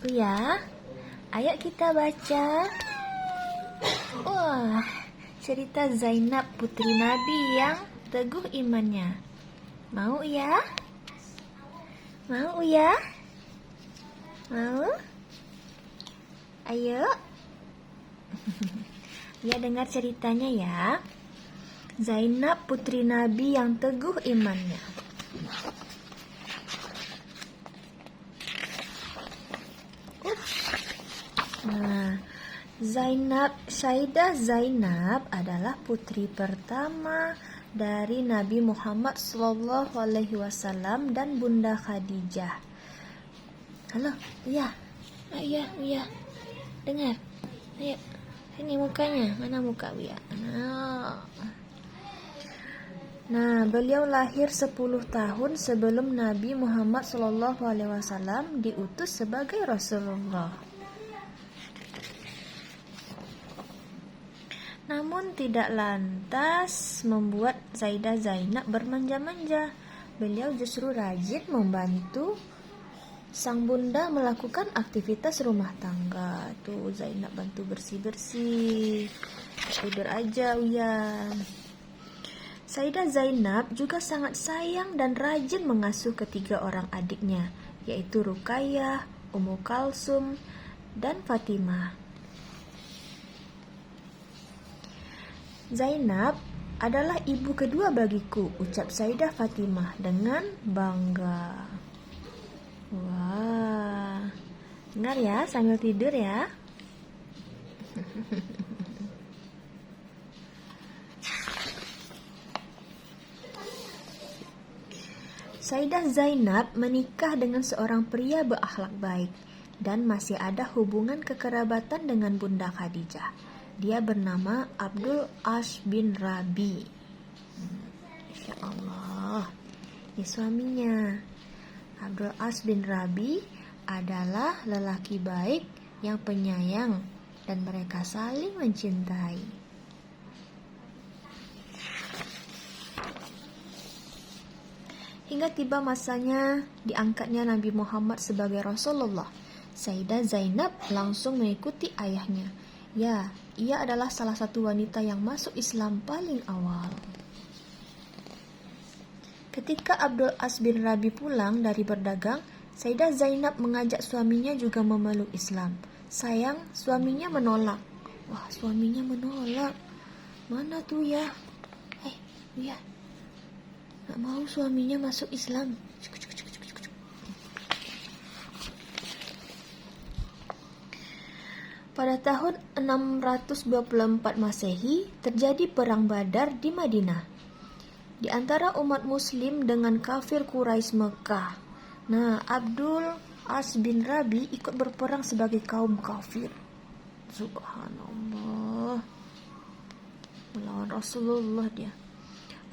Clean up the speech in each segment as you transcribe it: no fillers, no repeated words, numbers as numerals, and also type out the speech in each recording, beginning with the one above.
Ya, ayo kita baca. Wah, cerita Zainab putri Nabi yang teguh imannya. Mau ya? Mau ya? Mau? Ayo. Ya, dengar ceritanya ya. Zainab putri Nabi yang teguh imannya. Nah, Sayyidah Zainab adalah putri pertama dari Nabi Muhammad SAW dan Bunda Khadijah. Halo, Uya, Uya, dengar. Ayo, ini mukanya, mana muka Uya? Nah, beliau lahir 10 tahun sebelum Nabi Muhammad SAW diutus sebagai Rasulullah. Namun tidak lantas membuat Sayyidah Zainab bermanja-manja. Beliau justru rajin membantu sang bunda melakukan aktivitas rumah tangga. Tuh Zainab bantu bersih-bersih. Tidur aja Uya. Sayyidah Zainab juga sangat sayang dan rajin mengasuh ketiga orang adiknya, yaitu Ruqayyah, Ummu Kalsum, dan Fatimah. Zainab adalah ibu kedua bagiku, ucap Sayyidah Fatimah dengan bangga. Wah, dengar ya sambil tidur ya. Sayyidah Zainab menikah dengan seorang pria berakhlak baik dan masih ada hubungan kekerabatan dengan Bunda Khadijah. Dia bernama Abdul As bin Rabi. Insya Allah, ini suaminya. Abdul As bin Rabi adalah lelaki baik yang penyayang dan mereka saling mencintai. Hingga tiba masanya diangkatnya Nabi Muhammad sebagai Rasulullah. Sayyidah Zainab langsung mengikuti ayahnya. Ya, ia adalah salah satu wanita yang masuk Islam paling awal. Ketika Abdul As bin Rabi pulang dari berdagang, Sayyidah Zainab mengajak suaminya juga memeluk Islam. Sayang, suaminya menolak. Wah, suaminya menolak. Mana tuh ya? Ya. Gak mau suaminya masuk Islam. Pada tahun 624 Masehi terjadi perang Badar di Madinah di antara umat muslim dengan kafir Quraisy Mekah. Nah, Abdul As bin Rabi ikut berperang sebagai kaum kafir. Subhanallah. Melawan Rasulullah dia.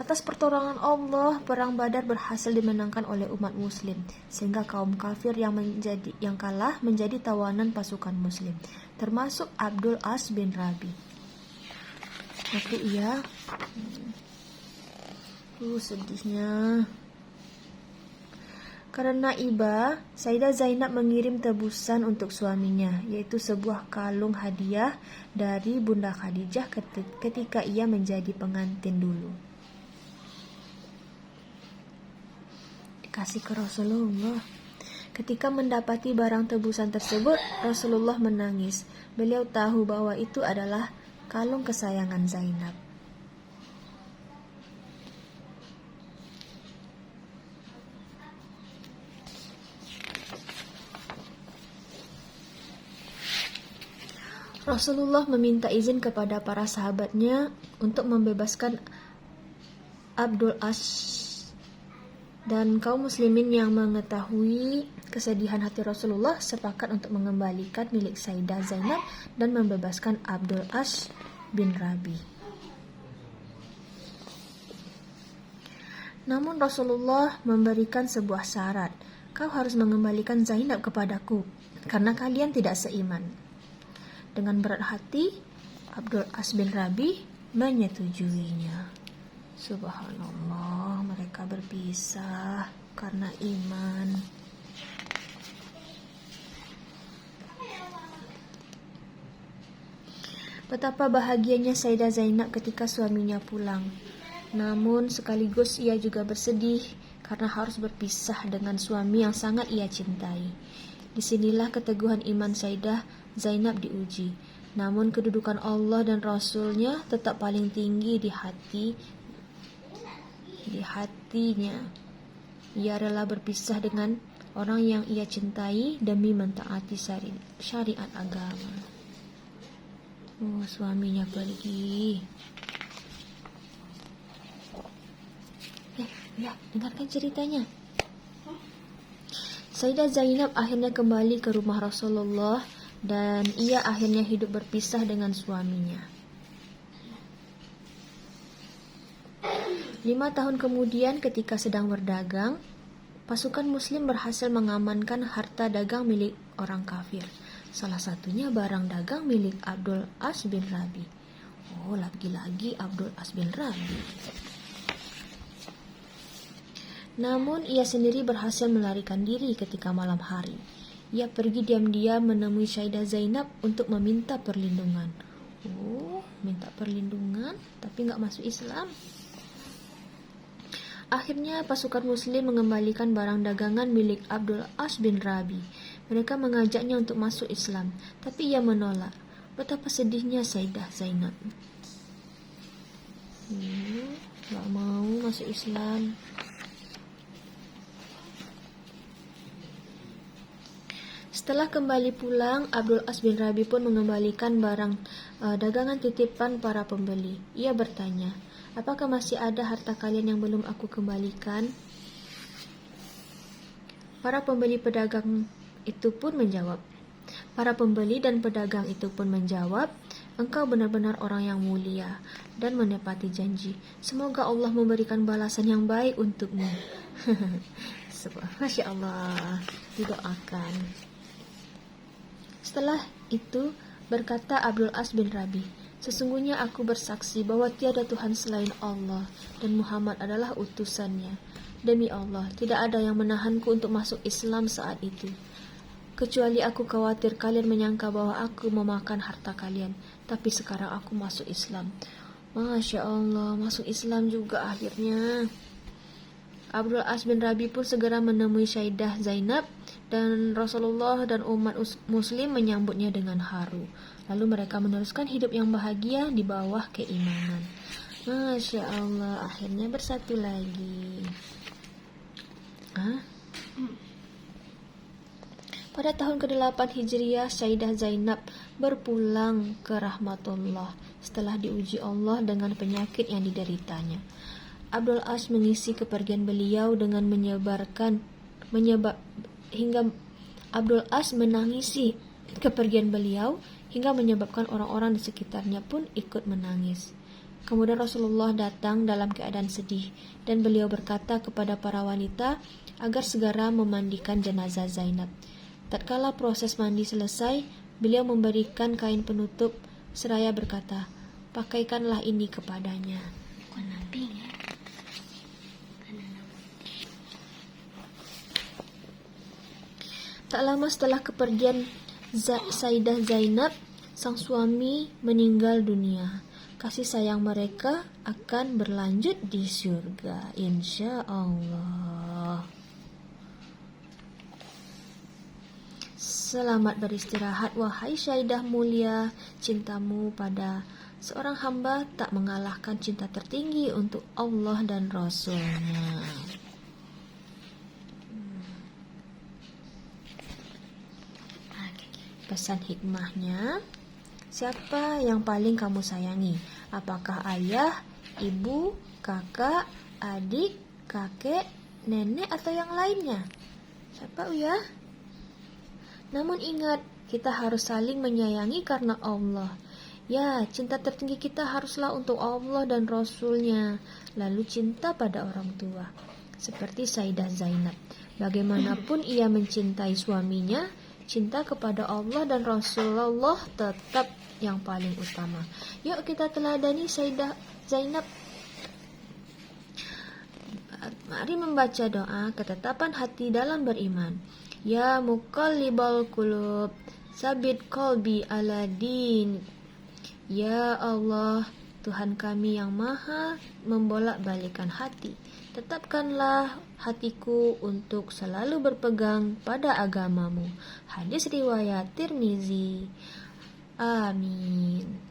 Atas pertolongan Allah, perang Badar berhasil dimenangkan oleh umat muslim, sehingga kaum kafir yang kalah menjadi tawanan pasukan muslim, termasuk Abdul As bin Rabi. Aku iya. Sedihnya. Karena iba, Sayyidah Zainab mengirim tebusan untuk suaminya, yaitu sebuah kalung hadiah dari Bunda Khadijah ketika ia menjadi pengantin dulu. Kasih ke Rasulullah. Ketika mendapati barang tebusan tersebut, Rasulullah menangis. Beliau tahu bahwa itu adalah kalung kesayangan Zainab. Rasulullah meminta izin kepada para sahabatnya untuk membebaskan Abdul As. Dan kaum muslimin yang mengetahui kesedihan hati Rasulullah sepakat untuk mengembalikan milik Sayyidah Zainab dan membebaskan Abdul As bin Rabi. Namun Rasulullah memberikan sebuah syarat. Kau harus mengembalikan Zainab kepadaku karena kalian tidak seiman. Dengan berat hati, Abdul As bin Rabi menyetujuinya. Subhanallah, mereka berpisah karena iman. Betapa bahagianya Sayyidah Zainab ketika suaminya pulang. Namun sekaligus ia juga bersedih karena harus berpisah dengan suami yang sangat ia cintai. Disinilah keteguhan iman Sayyidah Zainab diuji. Namun kedudukan Allah dan Rasulnya tetap paling tinggi di hatinya. Ia rela berpisah dengan orang yang ia cintai demi mentaati syariat agama. Oh, suaminya pergi. Ya, dengarkan ceritanya. Sayyidah Zainab akhirnya kembali ke rumah Rasulullah dan ia akhirnya hidup berpisah dengan suaminya. 5 tahun kemudian ketika sedang berdagang, pasukan muslim berhasil mengamankan harta dagang milik orang kafir. Salah satunya barang dagang milik Abdul As bin Rabi. Oh, lagi-lagi Abdul As bin Rabi. Namun ia sendiri berhasil melarikan diri ketika malam hari. Ia pergi diam-diam menemui Sayyidah Zainab untuk meminta perlindungan. Oh, minta perlindungan tapi nggak masuk Islam. Akhirnya pasukan muslim mengembalikan barang dagangan milik Abdul As bin Rabi. Mereka mengajaknya untuk masuk Islam, tapi ia menolak. Betapa sedihnya Sayyidah Zainab. Gak mau masuk Islam. Setelah kembali pulang, Abdul As bin Rabi pun mengembalikan barang dagangan titipan para pembeli. Ia bertanya, apakah masih ada harta kalian yang belum aku kembalikan? Para pembeli dan pedagang itu pun menjawab, engkau benar-benar orang yang mulia dan menepati janji. Semoga Allah memberikan balasan yang baik untukmu. Masya Allah, didoakan. Setelah itu berkata Abdul As bin Rabi, sesungguhnya aku bersaksi bahwa tiada Tuhan selain Allah dan Muhammad adalah utusannya. Demi Allah, tidak ada yang menahanku untuk masuk Islam saat itu. Kecuali aku khawatir kalian menyangka bahwa aku memakan harta kalian. Tapi sekarang aku masuk Islam. Masya Allah, masuk Islam juga akhirnya. Abdul As bin Rabi pun segera menemui Sayyidah Zainab dan Rasulullah dan umat muslim menyambutnya dengan haru. Lalu mereka meneruskan hidup yang bahagia di bawah keimanan. Masya Allah, akhirnya bersatu lagi. Pada tahun ke-8 Hijriah, Sayyidah Zainab berpulang ke rahmatullah setelah diuji Allah dengan penyakit yang dideritanya. Abdul As mengisi kepergian beliau dengan hingga Abdul As menangisi kepergian beliau hingga menyebabkan orang-orang di sekitarnya pun ikut menangis. Kemudian Rasulullah datang dalam keadaan sedih dan beliau berkata kepada para wanita agar segera memandikan jenazah Zainab. Tatkala proses mandi selesai, beliau memberikan kain penutup seraya berkata, pakaikanlah ini kepadanya. Tak lama setelah kepergian Sayyidah Zainab, sang suami meninggal dunia. Kasih sayang mereka akan berlanjut di surga, insya Allah. Selamat beristirahat, wahai Sayyidah mulia. Cintamu pada seorang hamba tak mengalahkan cinta tertinggi untuk Allah dan Rasul-Nya. Pesan hikmahnya, siapa yang paling kamu sayangi? Apakah ayah, ibu, kakak, adik, kakek, nenek, atau yang lainnya? Siapa ya? Namun ingat, kita harus saling menyayangi karena Allah. Ya, cinta tertinggi kita haruslah untuk Allah dan Rasul-Nya. Lalu cinta pada orang tua. Seperti Sayyidah Zainab. Bagaimanapun ia mencintai suaminya, cinta kepada Allah dan Rasulullah tetap yang paling utama. Yuk kita teladani Sayyidah Zainab. Mari membaca doa ketetapan hati dalam beriman. Ya muqallibal qulub, sabit qalbi ala din. Ya Allah, Tuhan kami yang maha membolak-balikan hati, tetapkanlah hatiku untuk selalu berpegang pada agamamu. Hadis riwayat Tirmizi. Amin.